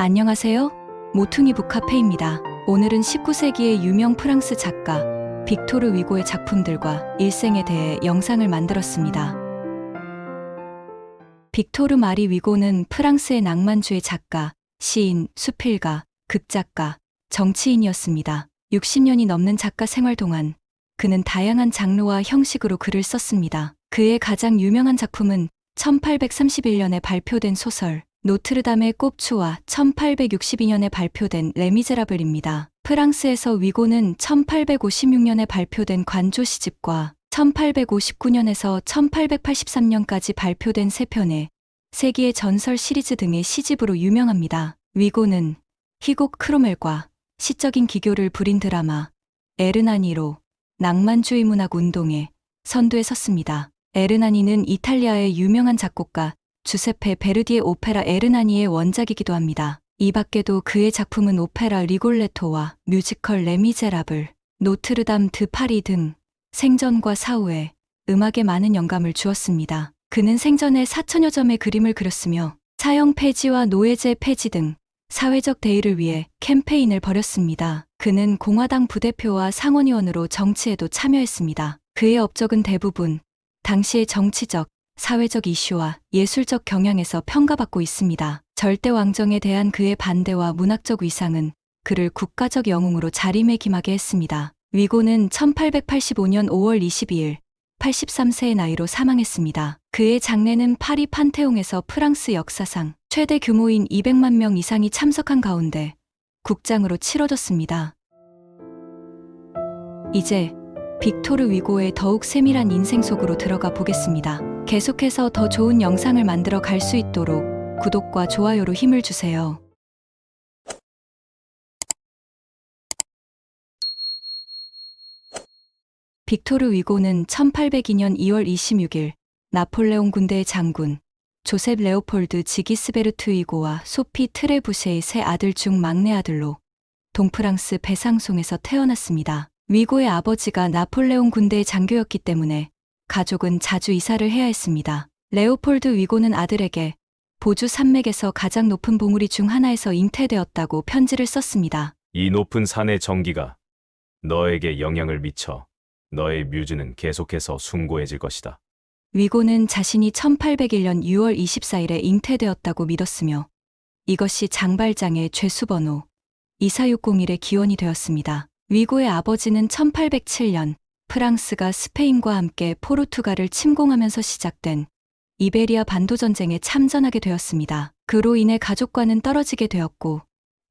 안녕하세요. 모퉁이 북카페입니다. 오늘은 19세기의 유명 프랑스 작가 빅토르 위고의 작품들과 일생에 대해 영상을 만들었습니다. 빅토르 마리 위고는 프랑스의 낭만주의 작가, 시인, 수필가, 극작가, 정치인이었습니다. 60년이 넘는 작가 생활 동안 그는 다양한 장르와 형식으로 글을 썼습니다. 그의 가장 유명한 작품은 1831년에 발표된 소설 노트르담의 꼽추와 1862년에 발표된 레미제라블입니다. 프랑스에서 위고는 1856년에 발표된 관조 시집과 1859년에서 1883년까지 발표된 3편의 세기의 전설 시리즈 등의 시집으로 유명합니다. 위고는 희곡 크로멜과 시적인 기교를 부린 드라마 에르나니로 낭만주의 문학 운동에 선두에 섰습니다. 에르나니는 이탈리아의 유명한 작곡가 주세페 베르디의 오페라 에르나니의 원작이기도 합니다. 이 밖에도 그의 작품은 오페라 리골레토와 뮤지컬 레미제라블, 노트르담 드 파리 등 생전과 사후에 음악에 많은 영감을 주었습니다. 그는 생전에 4천여 점의 그림을 그렸으며 사형 폐지와 노예제 폐지 등 사회적 대의를 위해 캠페인을 벌였습니다. 그는 공화당 부대표와 상원의원으로 정치에도 참여했습니다. 그의 업적은 대부분 당시의 정치적, 사회적 이슈와 예술적 경향에서 평가받고 있습니다. 절대왕정에 대한 그의 반대와 문학적 위상은 그를 국가적 영웅으로 자리매김하게 했습니다. 위고는 1885년 5월 22일 83세의 나이로 사망했습니다. 그의 장례는 파리 판테옹에서 프랑스 역사상 최대 규모인 200만 명 이상이 참석한 가운데 국장으로 치러졌습니다. 이제 빅토르 위고의 더욱 세밀한 인생 속으로 들어가 보겠습니다. 계속해서 더 좋은 영상을 만들어 갈 수 있도록 구독과 좋아요로 힘을 주세요. 빅토르 위고는 1802년 2월 26일 나폴레옹 군대의 장군 조셉 레오폴드 지기스베르트 위고와 소피 트레부셰의 세 아들 중 막내 아들로 동프랑스 베상송에서 태어났습니다. 위고의 아버지가 나폴레옹 군대의 장교였기 때문에 가족은 자주 이사를 해야 했습니다. 레오폴드 위고는 아들에게 보주 산맥에서 가장 높은 봉우리 중 하나에서 잉태되었다고 편지를 썼습니다. 이 높은 산의 정기가 너에게 영향을 미쳐 너의 뮤즈는 계속해서 숭고해질 것이다. 위고는 자신이 1801년 6월 24일에 잉태되었다고 믿었으며 이것이 장발장의 죄수번호 24601의 기원이 되었습니다. 위고의 아버지는 1807년 프랑스가 스페인과 함께 포르투갈을 침공하면서 시작된 이베리아 반도 전쟁에 참전하게 되었습니다. 그로 인해 가족과는 떨어지게 되었고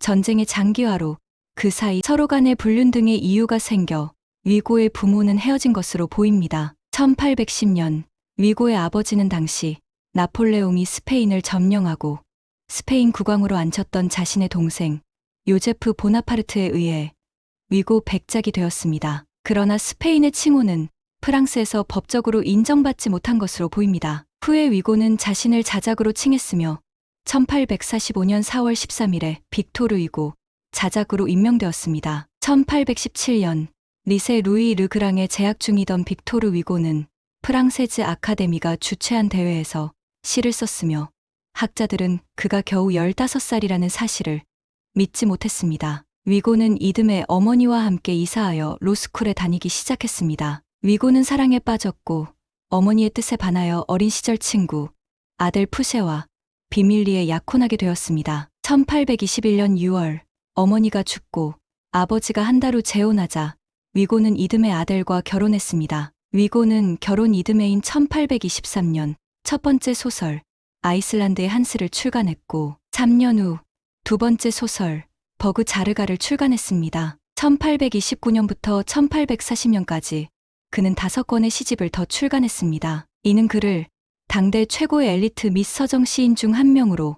전쟁의 장기화로 그 사이 서로 간의 불륜 등의 이유가 생겨 위고의 부모는 헤어진 것으로 보입니다. 1810년 위고의 아버지는 당시 나폴레옹이 스페인을 점령하고 스페인 국왕으로 앉혔던 자신의 동생 요제프 보나파르트에 의해 위고 백작이 되었습니다. 그러나 스페인의 칭호는 프랑스에서 법적으로 인정받지 못한 것으로 보입니다. 후에 위고는 자신을 자작으로 칭했으며 1845년 4월 13일에 빅토르 위고 자작으로 임명되었습니다. 1817년 리세 루이 르그랑에 재학 중이던 빅토르 위고는 프랑세즈 아카데미가 주최한 대회에서 시를 썼으며 학자들은 그가 겨우 15살이라는 사실을 믿지 못했습니다. 위고는 이듬해 어머니와 함께 이사하여 로스쿨에 다니기 시작했습니다. 위고는 사랑에 빠졌고 어머니의 뜻에 반하여 어린 시절 친구 아델 푸셰와 비밀리에 약혼하게 되었습니다. 1821년 6월 어머니가 죽고 아버지가 한 달 후 재혼하자 위고는 이듬해 아델과 결혼했습니다. 위고는 결혼 이듬해인 1823년 첫 번째 소설 아이슬란드의 한스를 출간했고 3년 후 두 번째 소설 버그 자르가를 출간했습니다. 1829년부터 1840년까지 그는 5권의 시집을 더 출간했습니다. 이는 그를 당대 최고의 엘리트 및 서정 시인 중 한 명으로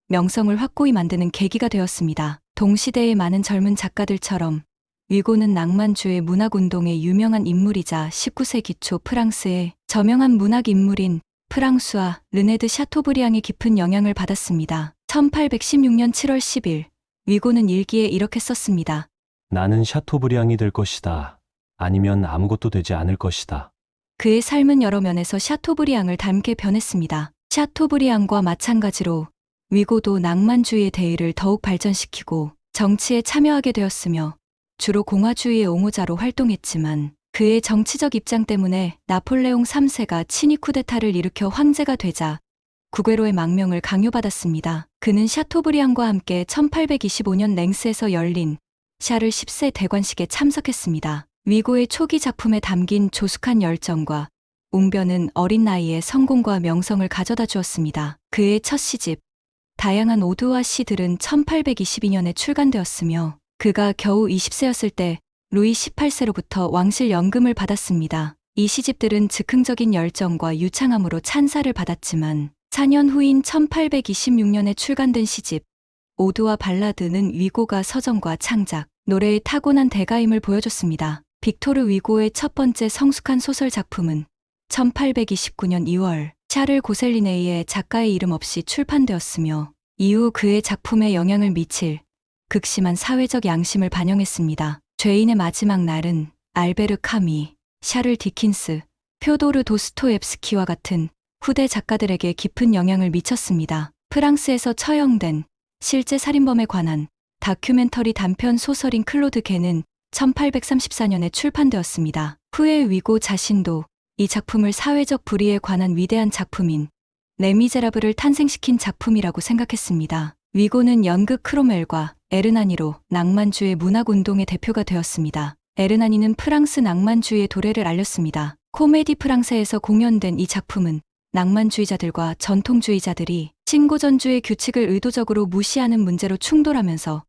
명성을 확고히 만드는 계기가 되었습니다. 동시대의 많은 젊은 작가들처럼 위고는 낭만주의 문학운동의 유명한 인물이자 19세기 초 프랑스의 저명한 문학 인물인 프랑수아 르네 드 샤토브리앙의 깊은 영향을 받았습니다. 1816년 7월 10일 위고는 일기에 이렇게 썼습니다. 나는 샤토브리앙이 될 것이다. 아니면 아무것도 되지 않을 것이다. 그의 삶은 여러 면에서 샤토브리앙을 닮게 변했습니다. 샤토브리앙과 마찬가지로 위고도 낭만주의의 대의를 더욱 발전시키고 정치에 참여하게 되었으며 주로 공화주의의 옹호자로 활동했지만 그의 정치적 입장 때문에 나폴레옹 3세가 친위 쿠데타를 일으켜 황제가 되자 국외로의 망명을 강요받았습니다. 그는 샤토브리앙과 함께 1825년 랭스에서 열린 샤를 10세 대관식에 참석했습니다. 위고의 초기 작품에 담긴 조숙한 열정과 웅변은 어린 나이에 성공과 명성을 가져다 주었습니다. 그의 첫 시집 다양한 오드와 시들은 1822년에 출간되었으며 그가 겨우 20세였을 때 루이 18세로부터 왕실 연금을 받았습니다. 이 시집들은 즉흥적인 열정과 유창함으로 찬사를 받았지만 4년 후인 1826년에 출간된 시집 오드와 발라드는 위고가 서정과 창작, 노래의 타고난 대가임을 보여줬습니다. 빅토르 위고의 첫 번째 성숙한 소설 작품은 1829년 2월 샤를 고셀리네이의 작가의 이름 없이 출판되었으며 이후 그의 작품에 영향을 미칠 극심한 사회적 양심을 반영했습니다. 죄인의 마지막 날은 알베르 카미, 샤를 디킨스, 표도르 도스토옙스키와 같은 후대 작가들에게 깊은 영향을 미쳤습니다. 프랑스에서 처형된 실제 살인범에 관한 다큐멘터리 단편 소설인 클로드 게는 1834년에 출판되었습니다. 후에 위고 자신도 이 작품을 사회적 불의에 관한 위대한 작품인 레미제라블을 탄생시킨 작품이라고 생각했습니다. 위고는 연극 크로멜과 에르나니로 낭만주의 문학운동의 대표가 되었습니다. 에르나니는 프랑스 낭만주의의 도래를 알렸습니다. 코메디 프랑세에서 공연된 이 작품은 낭만주의자들과 전통주의자들이 신고전주의 규칙을 의도적으로 무시하는 문제로 충돌하면서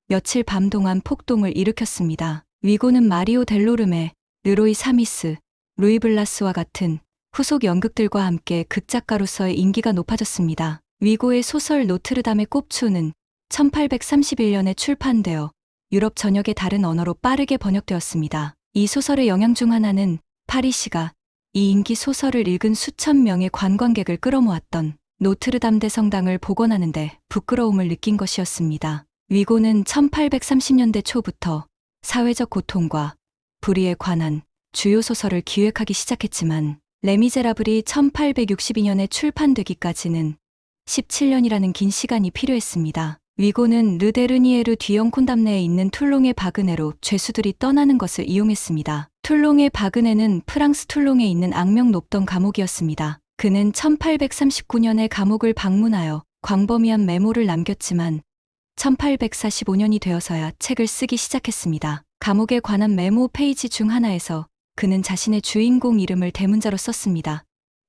며칠 밤 동안 폭동을 일으켰습니다. 위고는 마리오 델로르메, 르로이 사미스, 루이 블라스와 같은 후속 연극들과 함께 극작가로서의 인기가 높아졌습니다. 위고의 소설 노트르담의 꼽추는 1831년에 출판되어 유럽 전역의 다른 언어로 빠르게 번역되었습니다. 이 소설의 영향 중 하나는 파리시가 이 인기 소설을 읽은 수천 명의 관광객을 끌어모았던 노트르담 대성당을 복원하는데 부끄러움을 느낀 것이었습니다. 위고는 1830년대 초부터 사회적 고통과 불의에 관한 주요 소설을 기획하기 시작했지만 레미제라블이 1862년에 출판되기까지는 17년이라는 긴 시간이 필요했습니다. 위고는 르데르니에르 뒤엉 콘담네에 있는 툴롱의 바그네로 죄수들이 떠나는 것을 이용했습니다. 툴롱의 바그네는 프랑스 툴롱에 있는 악명 높던 감옥이었습니다. 그는 1839년에 감옥을 방문하여 광범위한 메모를 남겼지만 1845년이 되어서야 책을 쓰기 시작했습니다. 감옥에 관한 메모 페이지 중 하나에서 그는 자신의 주인공 이름을 대문자로 썼습니다.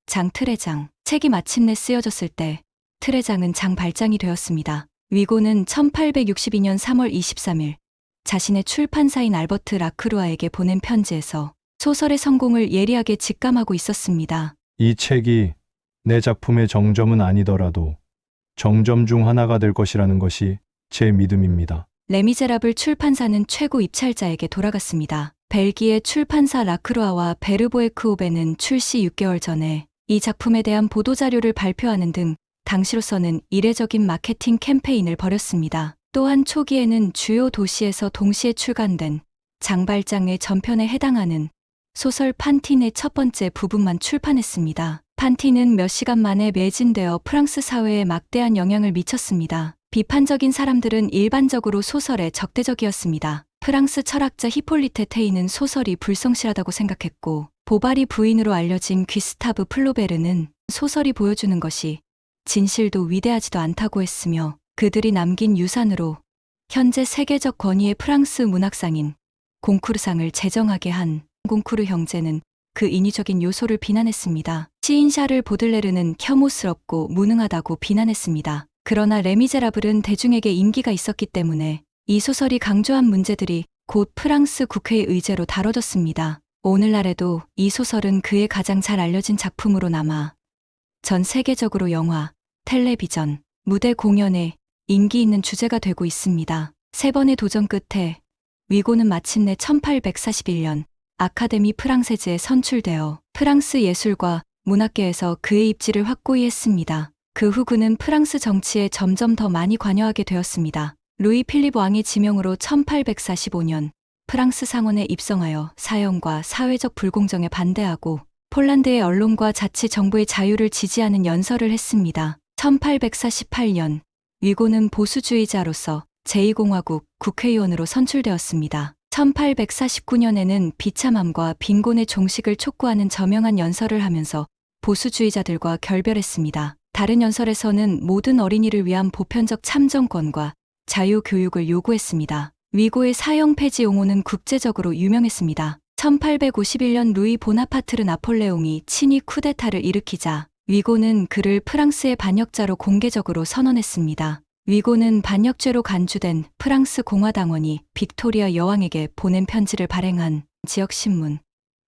장 트레장. 책이 마침내 쓰여졌을 때 트레장은 장 발장이 되었습니다. 위고는 1862년 3월 23일 자신의 출판사인 알버트 라크루아에게 보낸 편지에서 소설의 성공을 예리하게 직감하고 있었습니다. 이 책이 내 작품의 정점은 아니더라도 정점 중 하나가 될 것이라는 것이 제 믿음입니다. 레미제라블 출판사는 최고 입찰자에게 돌아갔습니다. 벨기에 출판사 라크루아와 베르보에크오베는 출시 6개월 전에 이 작품에 대한 보도자료를 발표하는 등 당시로서는 이례적인 마케팅 캠페인을 벌였습니다. 또한 초기에는 주요 도시에서 동시에 출간된 장발장의 전편에 해당하는 소설 판틴의 첫 번째 부분만 출판했습니다. 판틴은 몇 시간 만에 매진되어 프랑스 사회에 막대한 영향을 미쳤습니다. 비판적인 사람들은 일반적으로 소설에 적대적이었습니다. 프랑스 철학자 히폴리테 테이는 소설이 불성실하다고 생각했고 보바리 부인으로 알려진 귀스타브 플로베르는 소설이 보여주는 것이 진실도 위대하지도 않다고 했으며 그들이 남긴 유산으로 현재 세계적 권위의 프랑스 문학상인 공쿠르상을 제정하게 한 공쿠르 형제는 그 인위적인 요소를 비난했습니다. 시인 샤를 보들레르는 혐오스럽고 무능하다고 비난했습니다. 그러나 레미제라블은 대중에게 인기가 있었기 때문에 이 소설이 강조한 문제들이 곧 프랑스 국회의 의제로 다뤄졌습니다. 오늘날에도 이 소설은 그의 가장 잘 알려진 작품으로 남아 전 세계적으로 영화, 텔레비전, 무대 공연에 인기 있는 주제가 되고 있습니다. 3번의 도전 끝에 위고는 마침내 1841년 아카데미 프랑세즈에 선출되어 프랑스 예술과 문학계에서 그의 입지를 확고히 했습니다. 그 후 그는 프랑스 정치에 점점 더 많이 관여하게 되었습니다. 루이 필립 왕의 지명으로 1845년 프랑스 상원에 입성하여 사형과 사회적 불공정에 반대하고 폴란드의 언론과 자치 정부의 자유를 지지하는 연설을 했습니다. 1848년 위고는 보수주의자로서 제2공화국 국회의원으로 선출되었습니다. 1849년에는 비참함과 빈곤의 종식을 촉구하는 저명한 연설을 하면서 보수주의자들과 결별했습니다. 다른 연설에서는 모든 어린이를 위한 보편적 참정권과 자유교육을 요구했습니다. 위고의 사형 폐지 용어는 국제적으로 유명했습니다. 1851년 루이 보나파트르 나폴레옹이 친위 쿠데타를 일으키자 위고는 그를 프랑스의 반역자로 공개적으로 선언했습니다. 위고는 반역죄로 간주된 프랑스 공화당원이 빅토리아 여왕에게 보낸 편지를 발행한 지역신문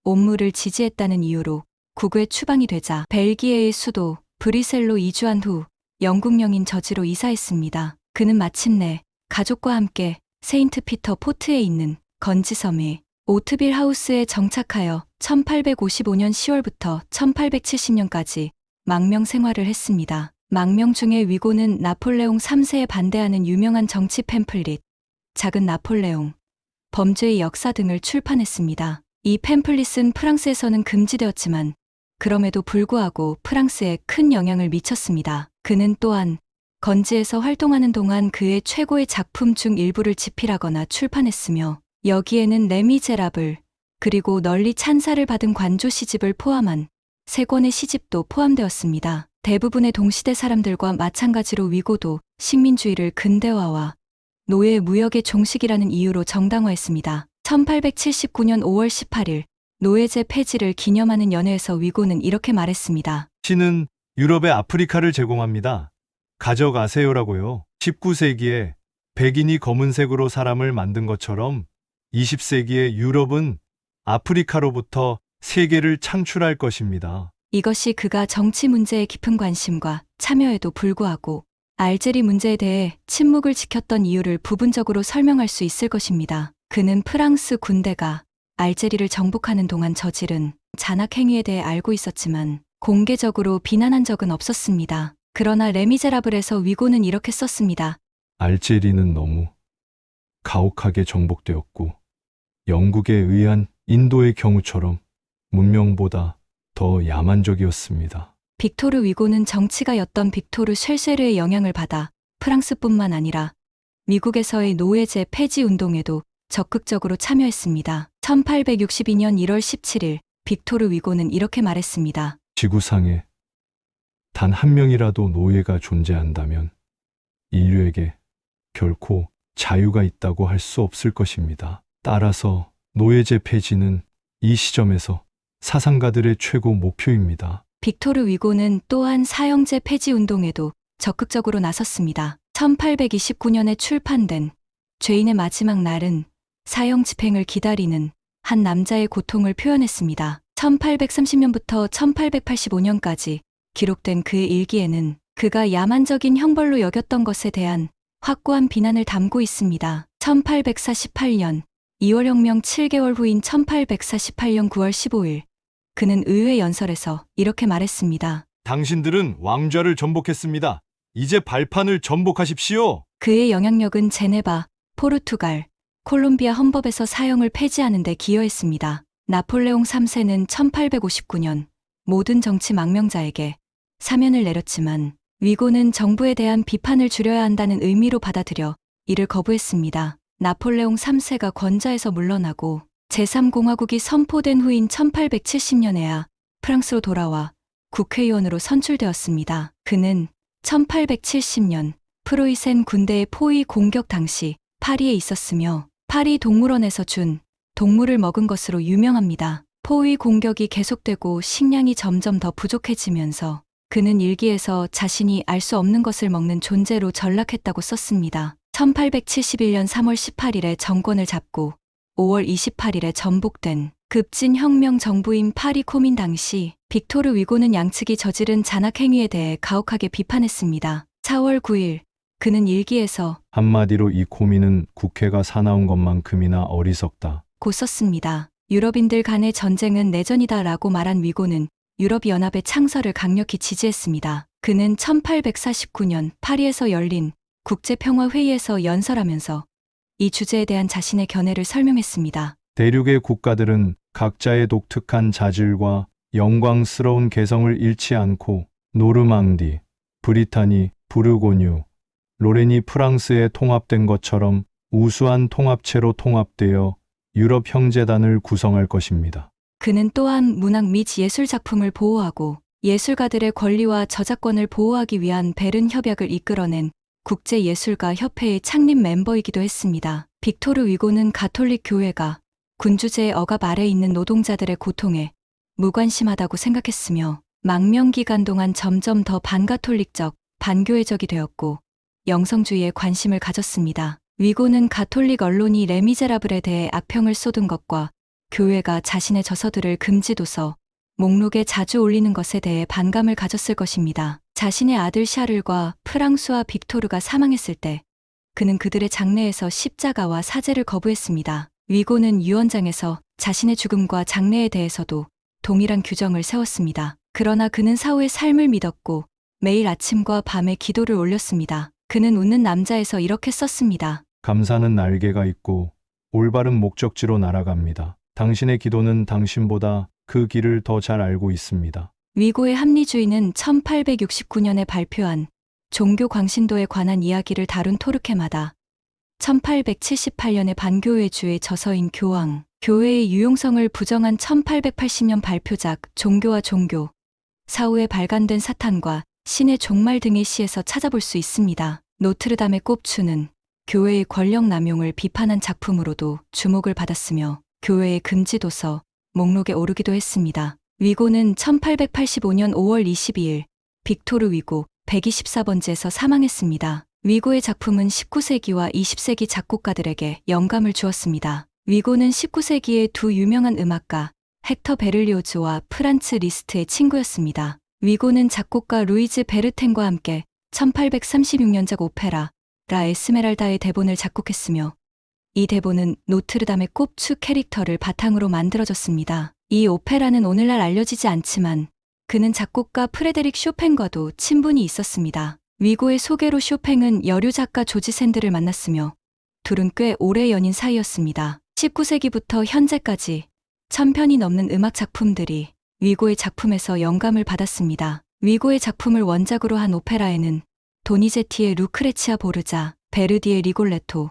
옴무를 지지했다는 이유로 국외 추방이 되자 벨기에의 수도 브뤼셀로 이주한 후 영국령인 저지로 이사했습니다. 그는 마침내 가족과 함께 세인트 피터 포트에 있는 건지섬의 오트빌 하우스에 정착하여 1855년 10월부터 1870년까지 망명 생활을 했습니다. 망명 중에 위고는 나폴레옹 3세에 반대하는 유명한 정치 팸플릿 작은 나폴레옹, 범죄의 역사 등을 출판했습니다. 이 팸플릿은 프랑스에서는 금지되었지만 그럼에도 불구하고 프랑스에 큰 영향을 미쳤습니다. 그는 또한 건지에서 활동하는 동안 그의 최고의 작품 중 일부를 집필하거나 출판했으며 여기에는 레미제라블 그리고 널리 찬사를 받은 관조 시집을 포함한 3권의 시집도 포함되었습니다. 대부분의 동시대 사람들과 마찬가지로 위고도 식민주의를 근대화와 노예 무역의 종식이라는 이유로 정당화했습니다. 1879년 5월 18일 노예제 폐지를 기념하는 연회에서 위고는 이렇게 말했습니다. 신은 유럽에 아프리카를 제공합니다. 가져가세요라고요. 19세기에 백인이 검은색으로 사람을 만든 것처럼 20세기의 유럽은 아프리카로부터 세계를 창출할 것입니다. 이것이 그가 정치 문제에 깊은 관심과 참여에도 불구하고 알제리 문제에 대해 침묵을 지켰던 이유를 부분적으로 설명할 수 있을 것입니다. 그는 프랑스 군대가 알제리를 정복하는 동안 저지른 잔악 행위에 대해 알고 있었지만 공개적으로 비난한 적은 없었습니다. 그러나 레미제라블에서 위고는 이렇게 썼습니다. 알제리는 너무 가혹하게 정복되었고 영국에 의한 인도의 경우처럼 문명보다 더 야만적이었습니다. 빅토르 위고는 정치가였던 빅토르 쉘쉐르의 영향을 받아 프랑스뿐만 아니라 미국에서의 노예제 폐지 운동에도 적극적으로 참여했습니다. 1862년 1월 17일 빅토르 위고는 이렇게 말했습니다. 지구상에 단 한 명이라도 노예가 존재한다면 인류에게 결코 자유가 있다고 할 수 없을 것입니다. 따라서 노예제 폐지는 이 시점에서 사상가들의 최고 목표입니다. 빅토르 위고는 또한 사형제 폐지 운동에도 적극적으로 나섰습니다. 1829년에 출판된 죄인의 마지막 날은 사형 집행을 기다리는 한 남자의 고통을 표현했습니다. 1830년부터 1885년까지 기록된 그의 일기에는 그가 야만적인 형벌로 여겼던 것에 대한 확고한 비난을 담고 있습니다. 1848년 2월혁명 7개월 후인 1848년 9월 15일 그는 의회 연설에서 이렇게 말했습니다. 당신들은 왕좌를 전복했습니다. 이제 발판을 전복하십시오. 그의 영향력은 제네바, 포르투갈, 콜롬비아 헌법에서 사형을 폐지하는 데 기여했습니다. 나폴레옹 3세는 1859년 모든 정치 망명자에게 사면을 내렸지만 위고는 정부에 대한 비판을 줄여야 한다는 의미로 받아들여 이를 거부했습니다. 나폴레옹 3세가 권좌에서 물러나고 제3공화국이 선포된 후인 1870년에야 프랑스로 돌아와 국회의원으로 선출되었습니다. 그는 1870년 프로이센 군대의 포위 공격 당시 파리에 있었으며 파리 동물원에서 준 동물을 먹은 것으로 유명합니다. 포위 공격이 계속되고 식량이 점점 더 부족해지면서 그는 일기에서 자신이 알 수 없는 것을 먹는 존재로 전락했다고 썼습니다. 1871년 3월 18일에 정권을 잡고 5월 28일에 전복된 급진 혁명 정부인 파리 코민 당시 빅토르 위고는 양측이 저지른 잔악 행위에 대해 가혹하게 비판했습니다. 4월 9일 그는 일기에서 한마디로 이 코민은 국회가 사나운 것만큼이나 어리석다. 고 썼습니다. 유럽인들 간의 전쟁은 내전이다 라고 말한 위고는 유럽연합의 창설을 강력히 지지했습니다. 그는 1849년 파리에서 열린 국제평화회의에서 연설하면서 이 주제에 대한 자신의 견해를 설명했습니다. 대륙의 국가들은 각자의 독특한 자질과 영광스러운 개성을 잃지 않고 노르망디, 브리타니, 부르고뉴, 로렌이 프랑스에 통합된 것처럼 우수한 통합체로 통합되어 유럽 형제단을 구성할 것입니다. 그는 또한 문학 및 예술 작품을 보호하고 예술가들의 권리와 저작권을 보호하기 위한 베른 협약을 이끌어낸 국제예술가 협회의 창립 멤버이기도 했습니다. 빅토르 위고는 가톨릭 교회가 군주제의 억압 아래 있는 노동자들의 고통에 무관심하다고 생각했으며 망명 기간 동안 점점 더 반가톨릭적, 반교회적이 되었고 영성주의에 관심을 가졌습니다. 위고는 가톨릭 언론이 레미제라블에 대해 악평을 쏟은 것과 교회가 자신의 저서들을 금지도서 목록에 자주 올리는 것에 대해 반감을 가졌을 것입니다. 자신의 아들 샤를과 프랑수와 빅토르가 사망했을 때 그는 그들의 장례에서 십자가와 사제를 거부했습니다. 위고는 유언장에서 자신의 죽음과 장례에 대해서도 동일한 규정을 세웠습니다. 그러나 그는 사후의 삶을 믿었고 매일 아침과 밤에 기도를 올렸습니다. 그는 웃는 남자에서 이렇게 썼습니다. 감사는 날개가 있고 올바른 목적지로 날아갑니다. 당신의 기도는 당신보다 그 길을 더 잘 알고 있습니다. 위고의 합리주의는 1869년에 발표한 종교 광신도에 관한 이야기를 다룬 토르케마다 1878년에 반교회주의 저서인 교황, 교회의 유용성을 부정한 1880년 발표작 종교와 종교, 사후에 발간된 사탄과 신의 종말 등의 시에서 찾아볼 수 있습니다. 노트르담의 꼽추는 교회의 권력 남용을 비판한 작품으로도 주목을 받았으며 교회의 금지도서 목록에 오르기도 했습니다. 위고는 1885년 5월 22일 빅토르 위고 124번지에서 사망했습니다. 위고의 작품은 19세기와 20세기 작곡가들에게 영감을 주었습니다. 위고는 19세기의 두 유명한 음악가 헥터 베를리오즈와 프란츠 리스트의 친구였습니다. 위고는 작곡가 루이즈 베르텐과 함께 1836년작 오페라 라 에스메랄다의 대본을 작곡했으며 이 대본은 노트르담의 꼽추 캐릭터를 바탕으로 만들어졌습니다. 이 오페라는 오늘날 알려지지 않지만 그는 작곡가 프레데릭 쇼팽과도 친분이 있었습니다. 위고의 소개로 쇼팽은 여류 작가 조지 샌드를 만났으며 둘은 꽤 오래 연인 사이였습니다. 19세기부터 현재까지 1000편이 넘는 음악 작품들이 위고의 작품에서 영감을 받았습니다. 위고의 작품을 원작으로 한 오페라에는 도니제티의 루크레치아 보르자, 베르디의 리골레토,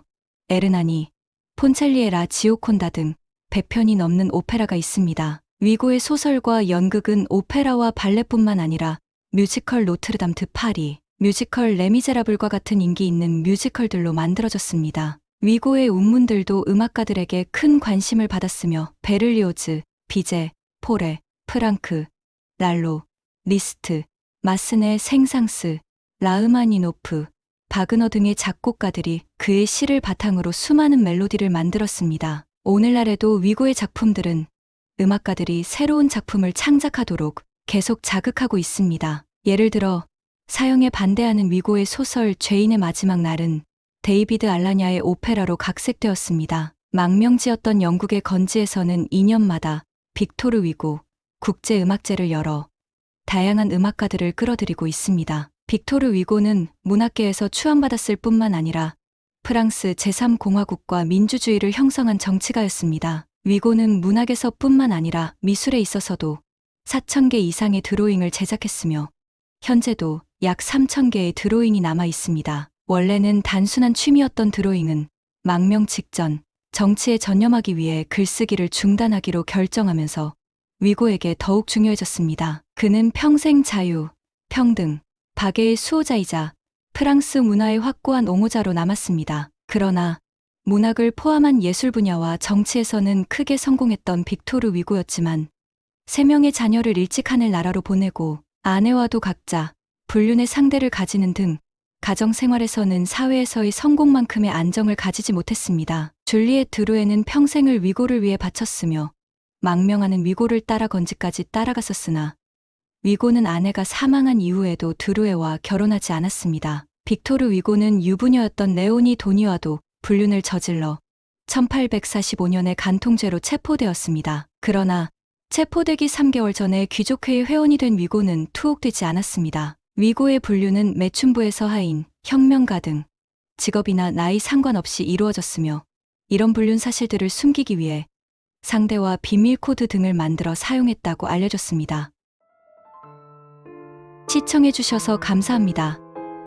에르나니, 폰첼리의 라 지오콘다 등 100편이 넘는 오페라가 있습니다. 위고의 소설과 연극은 오페라와 발레뿐만 아니라 뮤지컬 노트르담 드 파리, 뮤지컬 레미제라블과 같은 인기 있는 뮤지컬들로 만들어졌습니다. 위고의 운문들도 음악가들에게 큰 관심을 받았으며 베를리오즈, 비제, 포레, 프랑크, 랄로, 리스트, 마스네 생상스, 라흐마니노프, 바그너 등의 작곡가들이 그의 시를 바탕으로 수많은 멜로디를 만들었습니다. 오늘날에도 위고의 작품들은 음악가들이 새로운 작품을 창작하도록 계속 자극하고 있습니다. 예를 들어 사형에 반대하는 위고의 소설 죄인의 마지막 날은 데이비드 알라냐의 오페라로 각색되었습니다. 망명지였던 영국의 건지에서는 2년마다 빅토르 위고 국제음악제를 열어 다양한 음악가들을 끌어들이고 있습니다. 빅토르 위고는 문학계에서 추앙받았을 뿐만 아니라 프랑스 제3공화국과 민주주의를 형성한 정치가였습니다. 위고는 문학에서 뿐만 아니라 미술에 있어서도 4000개 이상의 드로잉을 제작했으며 현재도 약 3000개의 드로잉이 남아 있습니다. 원래는 단순한 취미였던 드로잉은 망명 직전 정치에 전념하기 위해 글쓰기를 중단하기로 결정하면서 위고에게 더욱 중요해졌습니다. 그는 평생 자유, 평등, 박애의 수호자이자 프랑스 문화의 확고한 옹호자로 남았습니다. 그러나 문학을 포함한 예술 분야와 정치에서는 크게 성공했던 빅토르 위고였지만 3명의 자녀를 일찍 하늘나라로 보내고 아내와도 각자 불륜의 상대를 가지는 등 가정 생활에서는 사회에서의 성공만큼의 안정을 가지지 못했습니다. 줄리엣 드루에는 평생을 위고를 위해 바쳤으며 망명하는 위고를 따라 건지까지 따라갔었으나 위고는 아내가 사망한 이후에도 드루에와 결혼하지 않았습니다. 빅토르 위고는 유부녀였던 레오니 도니와도 불륜을 저질러 1845년에 간통죄로 체포되었습니다. 그러나 체포되기 3개월 전에 귀족회의 회원이 된 위고는 투옥되지 않았습니다. 위고의 분류는 매춘부에서 하인, 혁명가 등 직업이나 나이 상관없이 이루어졌으며 이런 불륜 사실들을 숨기기 위해 상대와 비밀 코드 등을 만들어 사용했다고 알려졌습니다. 시청해주셔서 감사합니다.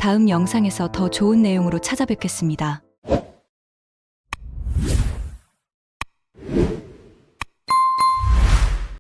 다음 영상에서 더 좋은 내용으로 찾아뵙겠습니다.